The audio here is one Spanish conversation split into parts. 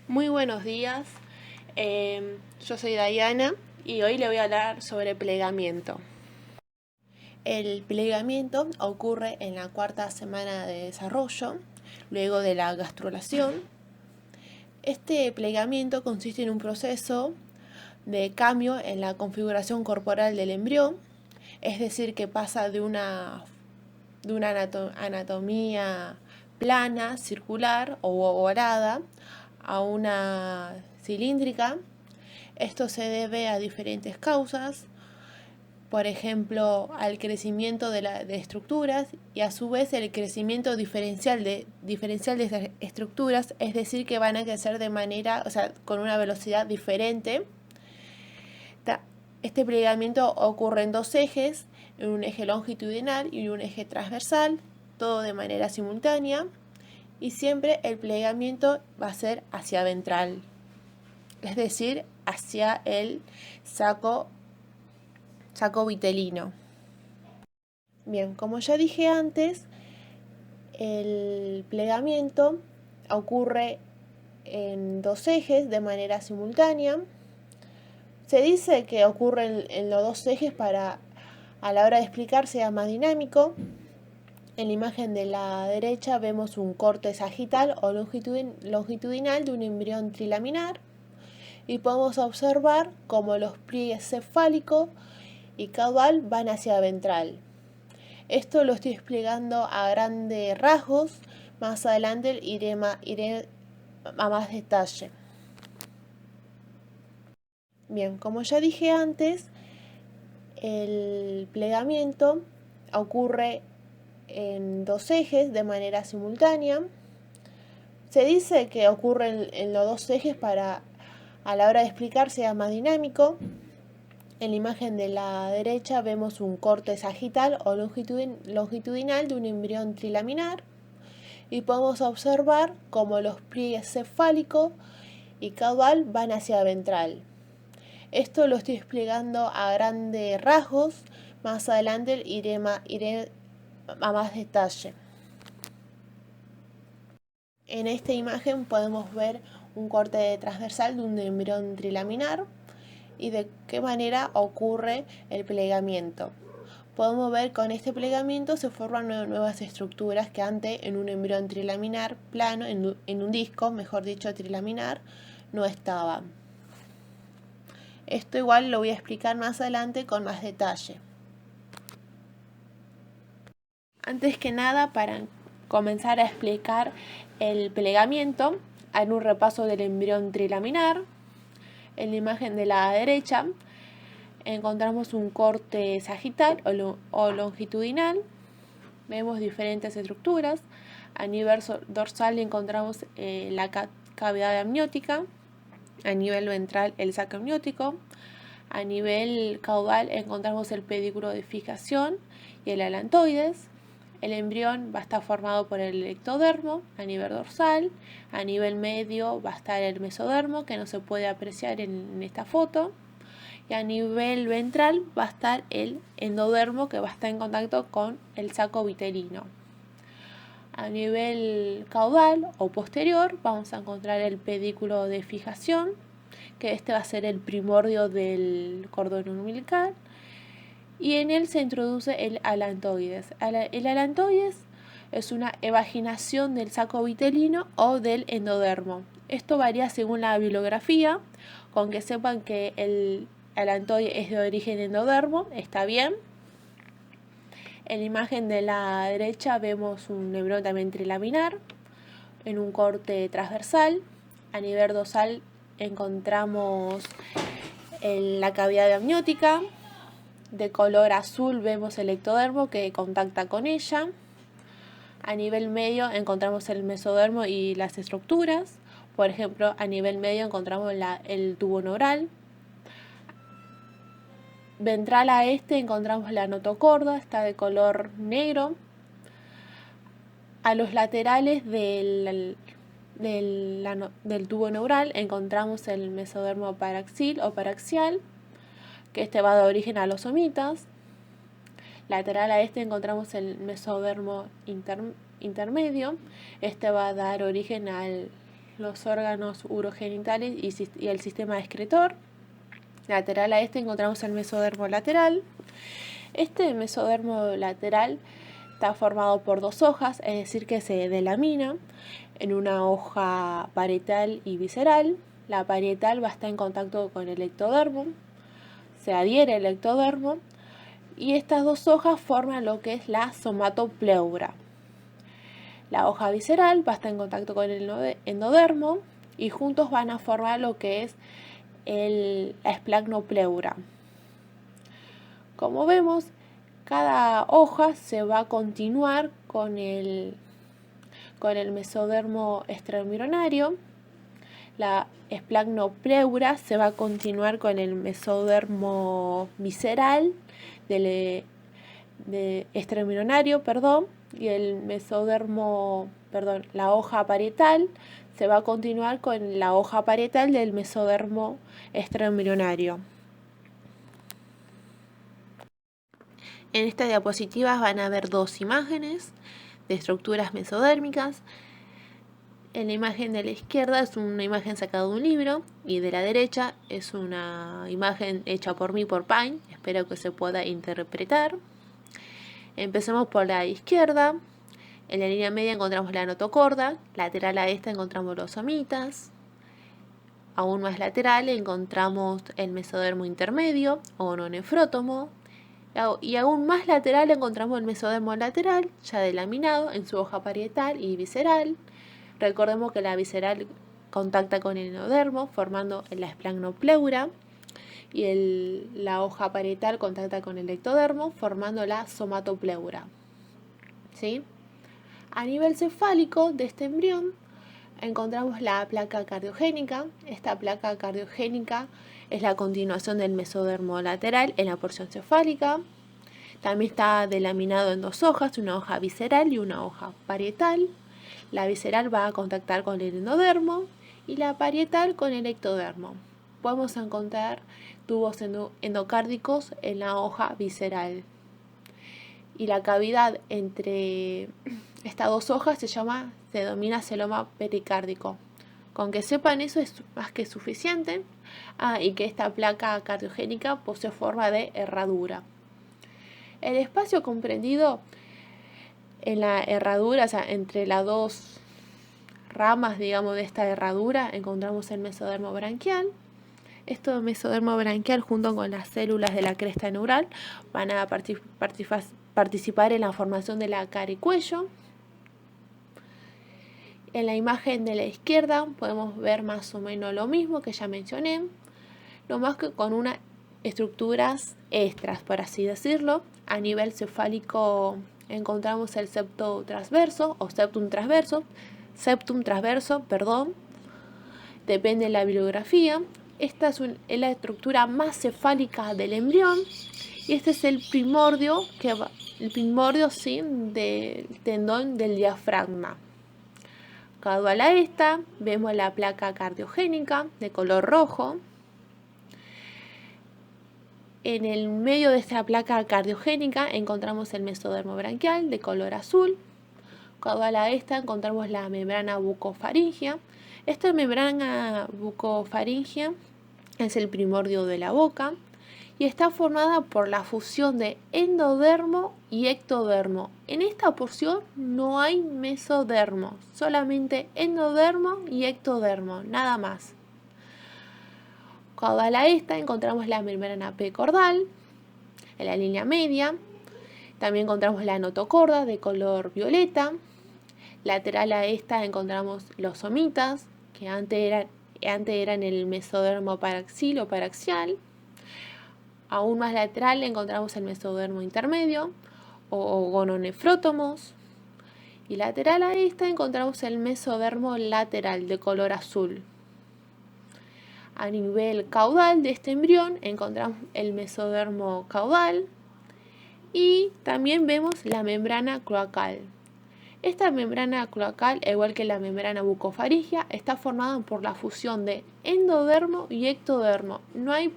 Muy buenos días, yo soy Diana y hoy le voy a hablar sobre plegamiento. El plegamiento ocurre en la cuarta semana de desarrollo, luego de la gastrulación. Este plegamiento consiste en un proceso de cambio en la configuración corporal del embrión, es decir, que pasa de una anatomía plana, circular o ovalada a una cilíndrica. Esto se debe a diferentes causas, por ejemplo, al crecimiento de estructuras y a su vez el crecimiento diferencial de estas estructuras, es decir, que van a crecer de manera, con una velocidad diferente. Este plegamiento ocurre en dos ejes, en un eje longitudinal y un eje transversal, todo de manera simultánea, y siempre el plegamiento va a ser hacia ventral, es decir, hacia el saco vitelino. Bien, como ya dije antes, el plegamiento ocurre en dos ejes de manera simultánea. Se dice que ocurre en los dos ejes para a la hora de explicar sea más dinámico. En la imagen de la derecha vemos un corte sagital o longitudinal de un embrión trilaminar y podemos observar cómo los pliegues cefálico y caudal van hacia ventral. Esto lo estoy explicando a grandes rasgos, más adelante iré a más detalle. Bien, como ya dije antes, el plegamiento ocurre en dos ejes de manera simultánea. Se dice que ocurre en los dos ejes para a la hora de explicar sea más dinámico. En la imagen de la derecha vemos un corte sagital o longitudinal de un embrión trilaminar y podemos observar cómo los pliegues cefálico y caudal van hacia ventral. Esto lo estoy explicando a grandes rasgos, más adelante iré a más detalle. En esta imagen podemos ver un corte transversal de un embrión trilaminar y de qué manera ocurre el plegamiento. Podemos ver con este plegamiento se forman nuevas estructuras que antes en un embrión trilaminar plano, en un disco, mejor dicho, trilaminar, no estaban. Esto igual lo voy a explicar más adelante con más detalle. Antes que nada, para comenzar a explicar el plegamiento, haré un repaso del embrión trilaminar. En la imagen de la derecha encontramos un corte sagital o longitudinal. Vemos diferentes estructuras. A nivel dorsal encontramos la cavidad amniótica. A nivel ventral el saco amniótico. A nivel caudal encontramos el pedículo de fijación y el alantoides. El embrión va a estar formado por el ectodermo a nivel dorsal. A nivel medio va a estar el mesodermo, que no se puede apreciar en esta foto. Y a nivel ventral va a estar el endodermo, que va a estar en contacto con el saco vitelino. A nivel caudal o posterior vamos a encontrar el pedículo de fijación, que este va a ser el primordio del cordón umbilical, y en él se introduce el alantoides. El alantoides es una evaginación del saco vitelino o del endodermo. Esto varía según la bibliografía, con que sepan que el alantoide es de origen endodermo, está bien. En la imagen de la derecha vemos un embrión también trilaminar, en un corte transversal. A nivel dorsal encontramos la cavidad amniótica. De color azul vemos el ectodermo que contacta con ella. A nivel medio encontramos el mesodermo y las estructuras. Por ejemplo, a nivel medio encontramos el tubo neural. Ventral a este encontramos la notocorda, está de color negro. A los laterales del tubo neural encontramos el mesodermo paraxil o paraxial, que este va a dar origen a los somitas. Lateral a este encontramos el mesodermo intermedio, este va a dar origen al los órganos urogenitales y el sistema excretor. Lateral a este encontramos el mesodermo lateral. Este mesodermo lateral está formado por dos hojas, es decir que se delamina en una hoja parietal y visceral. La parietal va a estar en contacto con el ectodermo, se adhiere al ectodermo y estas dos hojas forman lo que es la somatopleura. La hoja visceral va a estar en contacto con el endodermo y juntos van a formar lo que es la esplagmopleura. Como vemos, cada hoja se va a continuar con el mesodermo extraembrionario. La esplagmopleura se va a continuar con el mesodermo visceral extraembrionario, y el mesodermo, la hoja parietal se va a continuar con la hoja parietal del mesodermo extraembrionario. En esta diapositiva van a ver dos imágenes de estructuras mesodérmicas. En la imagen de la izquierda es una imagen sacada de un libro y de la derecha es una imagen hecha por mí por Pine. Espero que se pueda interpretar. Empecemos por la izquierda. En la línea media encontramos la notocorda, lateral a esta encontramos los somitas. Aún más lateral encontramos el mesodermo intermedio o nefrótomo. Y aún más lateral encontramos el mesodermo lateral, ya delaminado en su hoja parietal y visceral. Recordemos que la visceral contacta con el endodermo, formando la esplagmopleura, y la hoja parietal contacta con el ectodermo, formando la somatopleura. ¿Sí? A nivel cefálico de este embrión encontramos la placa cardiogénica. Esta placa cardiogénica es la continuación del mesodermo lateral en la porción cefálica. También está delaminado en dos hojas, una hoja visceral y una hoja parietal. La visceral va a contactar con el endodermo y la parietal con el ectodermo. Podemos encontrar tubos endocárdicos en la hoja visceral. Y la cavidad entre estas dos hojas se denomina celoma pericárdico. Con que sepan eso es más que suficiente. Y que esta placa cardiogénica posee forma de herradura. El espacio comprendido en la herradura, o sea, entre las dos ramas, digamos, de esta herradura, encontramos el mesodermo branquial. Este mesodermo branquial, junto con las células de la cresta neural, van a participar en la formación de la cara y cuello. En la imagen de la izquierda podemos ver más o menos lo mismo que ya mencioné, lo más que con unas estructuras extras, por así decirlo. A nivel cefálico encontramos el septum transverso, depende de la bibliografía. Esta es la estructura más cefálica del embrión y este es el primordio, del tendón del diafragma. Caudal a esta vemos la placa cardiogénica de color rojo. En el medio de esta placa cardiogénica encontramos el mesodermo branquial de color azul. Caudal a esta encontramos la membrana bucofaringea. Esta membrana bucofaringea es el primordio de la boca y está formada por la fusión de endodermo y ectodermo. En esta porción no hay mesodermo, solamente endodermo y ectodermo, nada más. Caudal a esta encontramos la membrana pecordal en la línea media. También encontramos la notocorda de color violeta. Lateral a esta encontramos los somitas, que antes eran el mesodermo paraxil o paraxial. Aún más lateral encontramos el mesodermo intermedio o gononefrótomos. Y lateral a esta encontramos el mesodermo lateral de color azul. A nivel caudal de este embrión encontramos el mesodermo caudal y también vemos la membrana cloacal. Esta membrana cloacal, igual que la membrana bucofaringea, está formada por la fusión de endodermo y ectodermo. No hay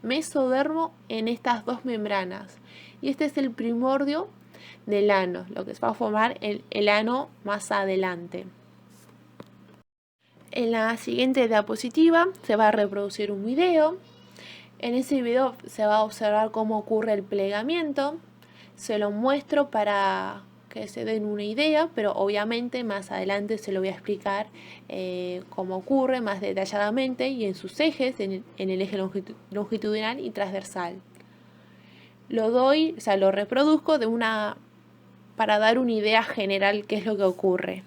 mesodermo en estas dos membranas. Y este es el primordio del ano, lo que se va a formar el ano más adelante. En la siguiente diapositiva se va a reproducir un video. En ese video se va a observar cómo ocurre el plegamiento. Se lo muestro para que se den una idea, pero obviamente más adelante se lo voy a explicar cómo ocurre más detalladamente y en sus ejes, en el eje longitudinal y transversal. Lo reproduzco para dar una idea general qué es lo que ocurre.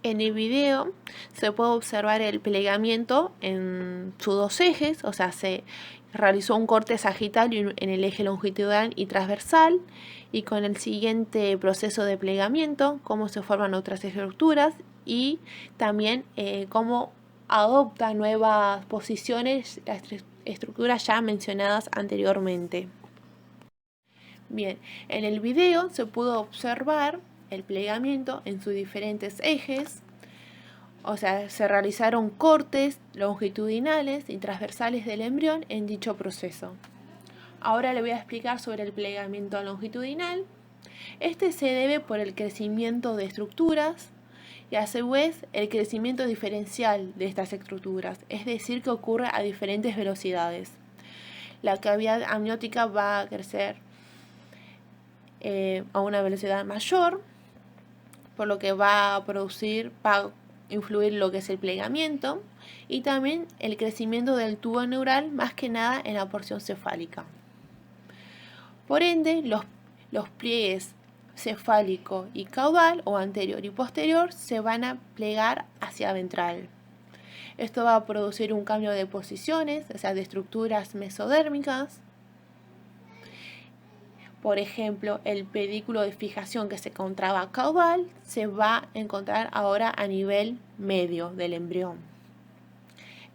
En el video se puede observar el plegamiento en sus dos ejes, o sea, se realizó un corte sagital en el eje longitudinal y transversal, y con el siguiente proceso de plegamiento, cómo se forman otras estructuras y también cómo adopta nuevas posiciones las estructuras ya mencionadas anteriormente. Bien, en el video se pudo observar el plegamiento en sus diferentes ejes, o sea, se realizaron cortes longitudinales y transversales del embrión en dicho proceso. Ahora le voy a explicar sobre el plegamiento longitudinal. Este se debe por el crecimiento de estructuras y a su vez el crecimiento diferencial de estas estructuras, es decir, que ocurre a diferentes velocidades. La cavidad amniótica va a crecer a una velocidad mayor, por lo que va a influir lo que es el plegamiento y también el crecimiento del tubo neural, más que nada en la porción cefálica. Por ende, los pliegues cefálico y caudal, o anterior y posterior, se van a plegar hacia ventral. Esto va a producir un cambio de posiciones, o sea, de estructuras mesodérmicas. Por ejemplo, el pedículo de fijación que se encontraba caudal se va a encontrar ahora a nivel medio del embrión.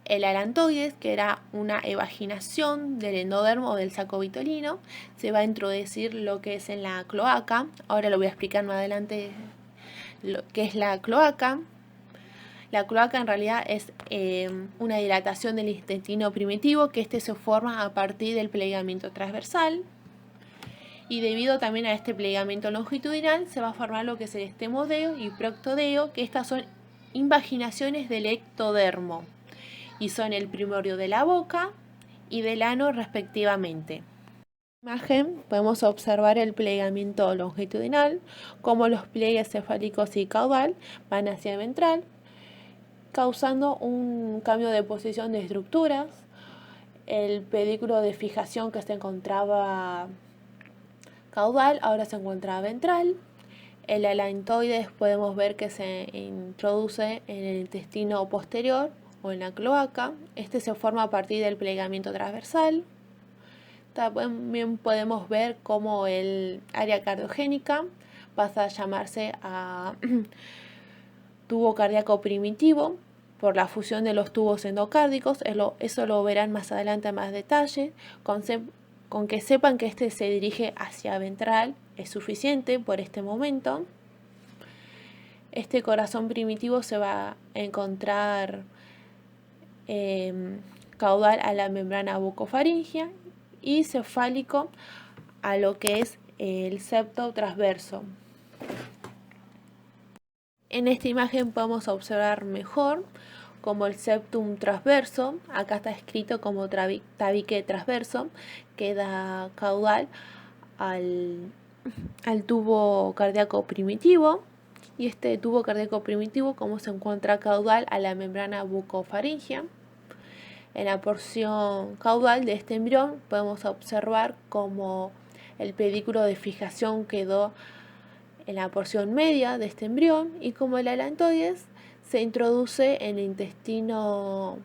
El alantoides, que era una evaginación del endodermo o del saco vitolino, se va a introducir lo que es en la cloaca. Ahora lo voy a explicar más adelante qué es la cloaca. La cloaca en realidad es una dilatación del intestino primitivo, que se forma a partir del plegamiento transversal. Y debido también a este plegamiento longitudinal se va a formar lo que es el estemodeo y proctodeo, que estas son invaginaciones del ectodermo y son el primorio de la boca y del ano respectivamente. En la imagen podemos observar el plegamiento longitudinal, como los pliegues cefálicos y caudal van hacia ventral, causando un cambio de posición de estructuras. El pedículo de fijación que se encontraba caudal ahora se encuentra ventral. El alantoides podemos ver que se introduce en el intestino posterior o en la cloaca. Este se forma a partir del plegamiento transversal. También podemos ver cómo el área cardiogénica pasa a llamarse a tubo cardíaco primitivo por la fusión de los tubos endocárdicos. Eso lo verán más adelante en más detalle. Con que sepan que este se dirige hacia ventral es suficiente por este momento. Este corazón primitivo se va a encontrar caudal a la membrana bucofaringea y cefálico a lo que es el septo transverso. En esta imagen podemos observar mejor como el septum transverso, acá está escrito como tabique transverso, que da caudal al tubo cardíaco primitivo, y este tubo cardíaco primitivo como se encuentra caudal a la membrana bucofaringea. En la porción caudal de este embrión podemos observar como el pedículo de fijación quedó en la porción media de este embrión y como el alantoides se introduce en el intestino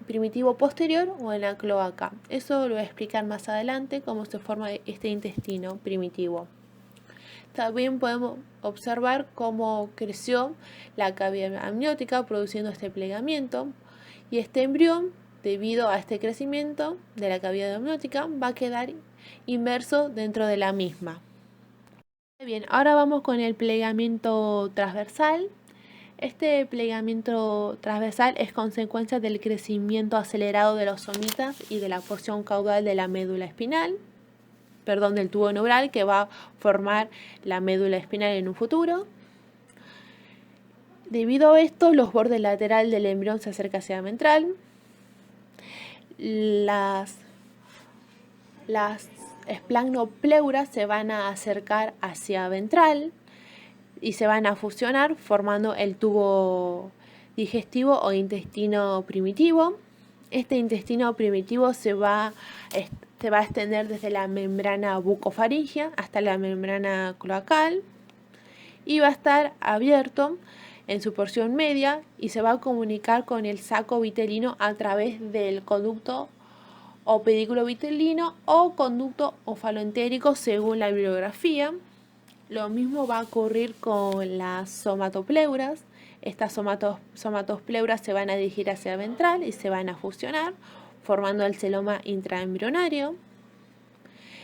primitivo posterior o en la cloaca. Eso lo voy a explicar más adelante cómo se forma este intestino primitivo. También podemos observar cómo creció la cavidad amniótica produciendo este plegamiento, y este embrión, debido a este crecimiento de la cavidad amniótica, va a quedar inmerso dentro de la misma. Bien, ahora vamos con el plegamiento transversal. Este plegamiento transversal es consecuencia del crecimiento acelerado de los somitas y de la porción caudal de la médula espinal, del tubo neural, que va a formar la médula espinal en un futuro. Debido a esto, los bordes laterales del embrión se acercan hacia ventral. Las esplagnopleuras se van a acercar hacia ventral y se van a fusionar formando el tubo digestivo o intestino primitivo. Este intestino primitivo se va a extender desde la membrana bucofaringea hasta la membrana cloacal y va a estar abierto en su porción media y se va a comunicar con el saco vitelino a través del conducto o pedículo vitelino o conducto ofaloentérico según la bibliografía. Lo mismo va a ocurrir con las somatopleuras. Estas somatopleuras se van a dirigir hacia ventral y se van a fusionar, formando el celoma intraembrionario.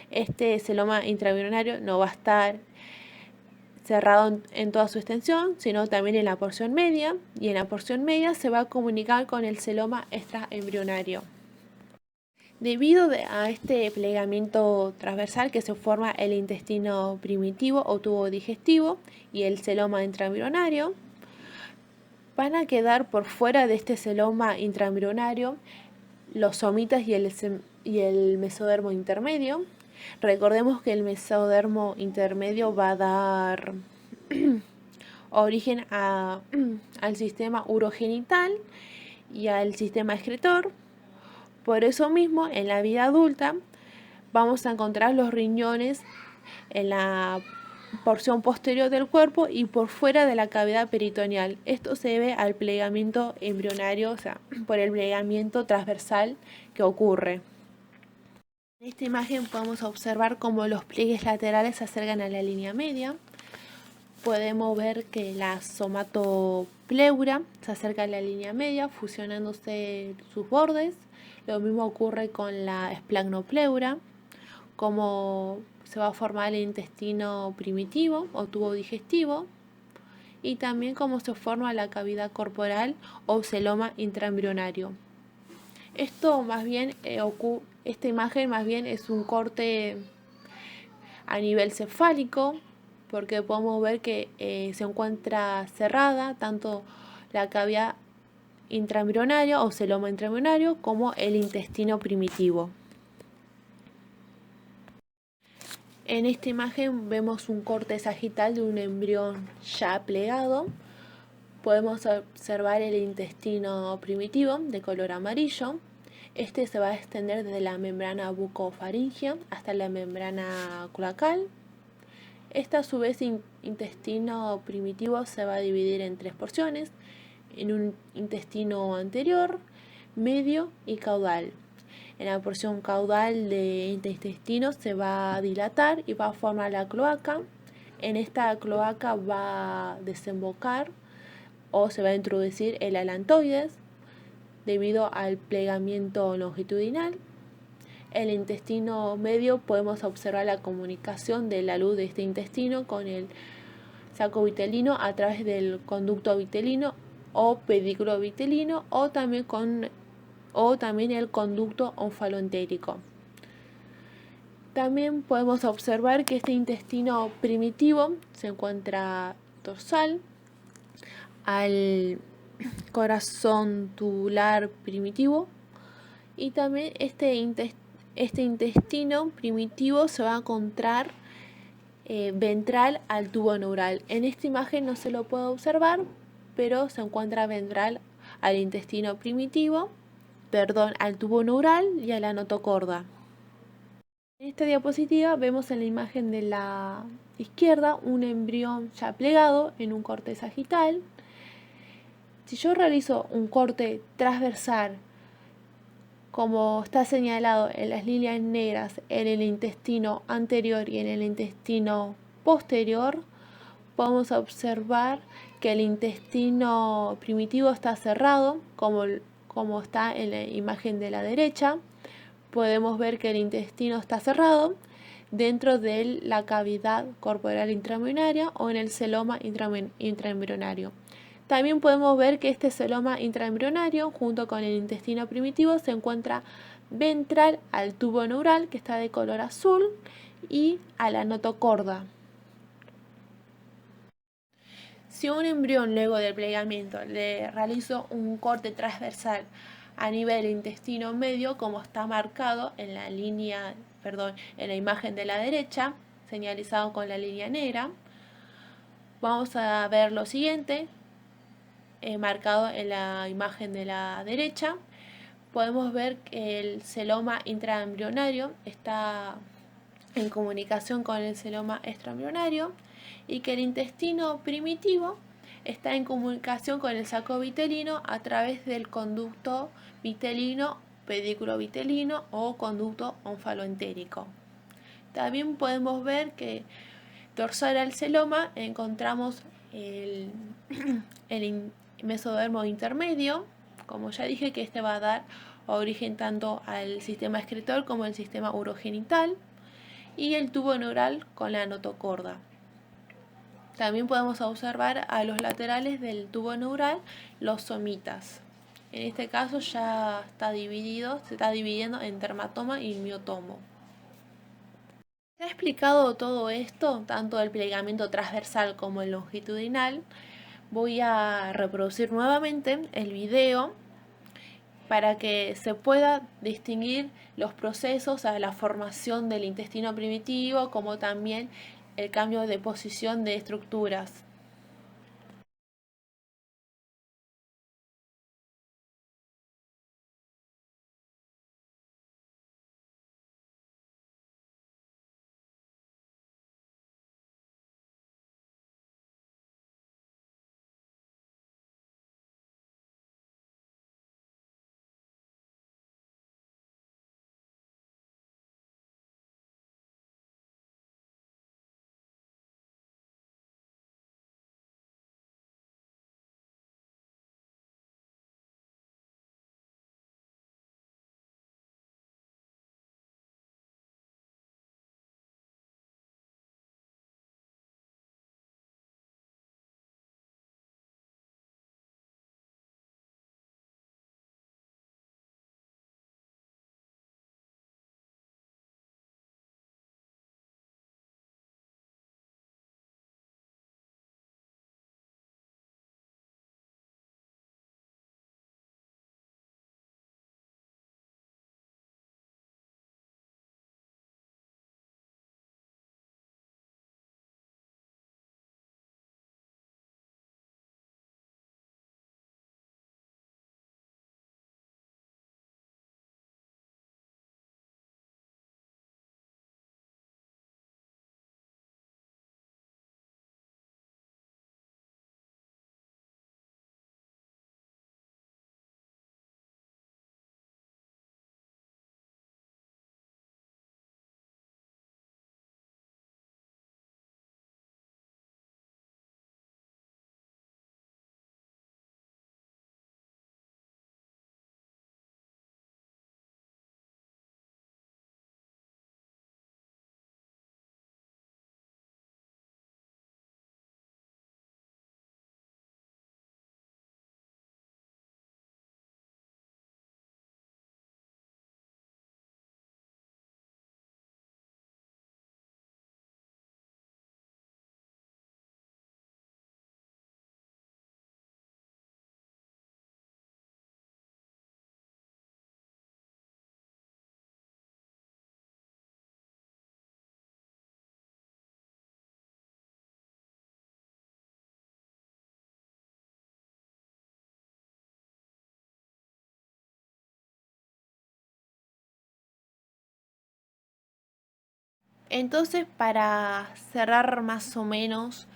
Este celoma intraembrionario no va a estar cerrado en toda su extensión, sino también en la porción media, y en la porción media se va a comunicar con el celoma extraembrionario. Debido a este plegamiento transversal que se forma el intestino primitivo o tubo digestivo y el celoma intraembrionario, van a quedar por fuera de este celoma intraembrionario los somitas y el mesodermo intermedio. Recordemos que el mesodermo intermedio va a dar origen al sistema urogenital y al sistema excretor. Por eso mismo, en la vida adulta vamos a encontrar los riñones en la porción posterior del cuerpo y por fuera de la cavidad peritoneal. Esto se debe al plegamiento embrionario, o sea, por el plegamiento transversal que ocurre. En esta imagen podemos observar cómo los pliegues laterales se acercan a la línea media. Podemos ver que la somatopleura se acerca a la línea media, fusionándose sus bordes. Lo mismo ocurre con la esplagnopleura, como se va a formar el intestino primitivo o tubo digestivo, y también cómo se forma la cavidad corporal o celoma intraembrionario. Esto más bien, esta imagen más bien es un corte a nivel cefálico, porque podemos ver que se encuentra cerrada tanto la cavidad intraembrionaria o celoma intraembrionario como el intestino primitivo. En esta imagen vemos un corte sagital de un embrión ya plegado. Podemos observar el intestino primitivo de color amarillo. Este se va a extender desde la membrana bucofaringea hasta la membrana cloacal. A su vez, intestino primitivo se va a dividir en tres porciones, en un intestino anterior, medio y caudal. En la porción caudal de este intestino se va a dilatar y va a formar la cloaca. En esta cloaca va a desembocar o se va a introducir el alantoides debido al plegamiento longitudinal. En el intestino medio podemos observar la comunicación de la luz de este intestino con el saco vitelino a través del conducto vitelino o pedículo vitelino o también el conducto onfaloentérico. También podemos observar que este intestino primitivo se encuentra dorsal al corazón tubular primitivo y también este intestino primitivo se va a encontrar ventral al tubo neural. En esta imagen no se lo puede observar, pero se encuentra ventral al intestino primitivo, al tubo neural y a la notocorda. En esta diapositiva vemos en la imagen de la izquierda un embrión ya plegado en un corte sagital. Si yo realizo un corte transversal, como está señalado en las líneas negras en el intestino anterior y en el intestino posterior, podemos observar que el intestino primitivo está cerrado, como está en la imagen de la derecha. Podemos ver que el intestino está cerrado dentro de la cavidad corporal intraembrionaria o en el celoma intraembrionario. También podemos ver que este celoma intraembrionario, junto con el intestino primitivo, se encuentra ventral al tubo neural, que está de color azul, y a la notocorda. Si a un embrión luego del plegamiento le realizo un corte transversal a nivel intestino medio, como está marcado en la en la imagen de la derecha, señalizado con la línea negra, vamos a ver lo siguiente, marcado en la imagen de la derecha. Podemos ver que el celoma intraembrionario está en comunicación con el celoma extraembrionario y que el intestino primitivo está en comunicación con el saco vitelino a través del conducto vitelino, pedículo vitelino o conducto onfaloentérico. También podemos ver que dorsal al celoma encontramos el mesodermo intermedio, como ya dije, que este va a dar origen tanto al sistema excretor como al sistema urogenital, y el tubo neural con la notocorda. También podemos observar a los laterales del tubo neural los somitas. En este caso ya se está dividiendo en dermatoma y miotomo. Se ha explicado todo esto, tanto el plegamiento transversal como el longitudinal. Voy a reproducir nuevamente el video para que se pueda distinguir los procesos a la formación del intestino primitivo, como también el cambio de posición de estructuras. Entonces, para cerrar más o menos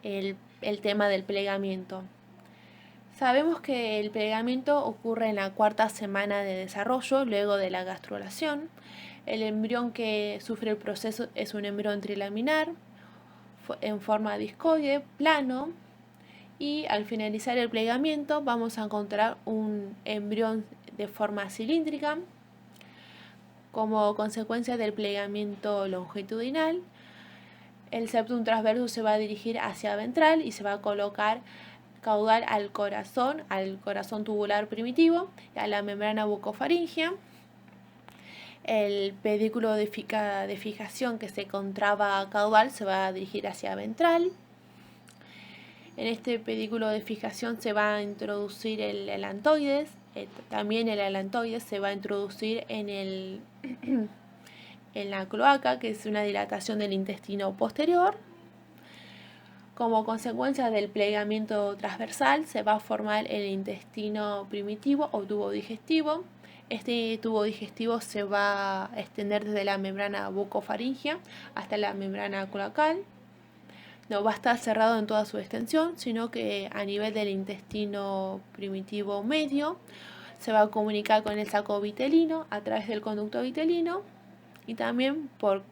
el tema del plegamiento. Sabemos que el plegamiento ocurre en la cuarta semana de desarrollo, luego de la gastrulación. El embrión que sufre el proceso es un embrión trilaminar, en forma discoide, plano, y al finalizar el plegamiento vamos a encontrar un embrión de forma cilíndrica. Como consecuencia del plegamiento longitudinal, el septum transverso se va a dirigir hacia ventral y se va a colocar caudal al corazón tubular primitivo y a la membrana bucofaringea. El pedículo de fijación que se contraba caudal se va a dirigir hacia ventral. En este pedículo de fijación se va a introducir el elantoides. También el elantoides se va a introducir en la cloaca, que es una dilatación del intestino posterior. Como consecuencia del plegamiento transversal se va a formar el intestino primitivo o tubo digestivo. Este tubo digestivo se va a extender desde la membrana bucofaringea hasta la membrana cloacal. No va a estar cerrado en toda su extensión, sino que a nivel del intestino primitivo medio se va a comunicar con el saco vitelino a través del conducto vitelino. Y también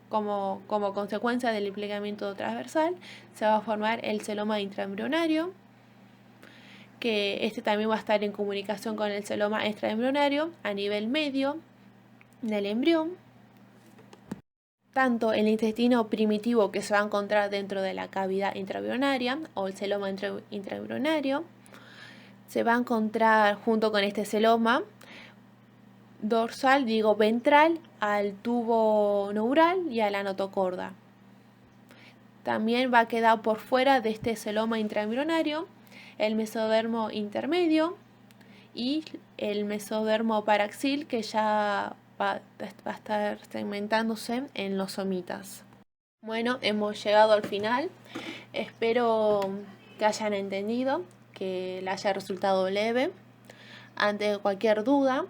como consecuencia del plegamiento transversal se va a formar el celoma intraembrionario, que este también va a estar en comunicación con el celoma extraembrionario a nivel medio del embrión. Tanto el intestino primitivo que se va a encontrar dentro de la cavidad intraembrionaria o el celoma intraembrionario se va a encontrar junto con este celoma ventral al tubo neural y a la notocorda. También va a quedar por fuera de este celoma intraembrionario el mesodermo intermedio y el mesodermo paraxil, que ya va a estar segmentándose en los somitas. Bueno, hemos llegado al final. Espero que hayan entendido, que les haya resultado leve. Ante cualquier duda,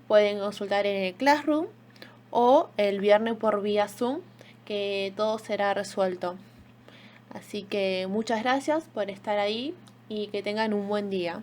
pueden consultar en el Classroom o el viernes por vía Zoom, que todo será resuelto. Así que muchas gracias por estar ahí y que tengan un buen día.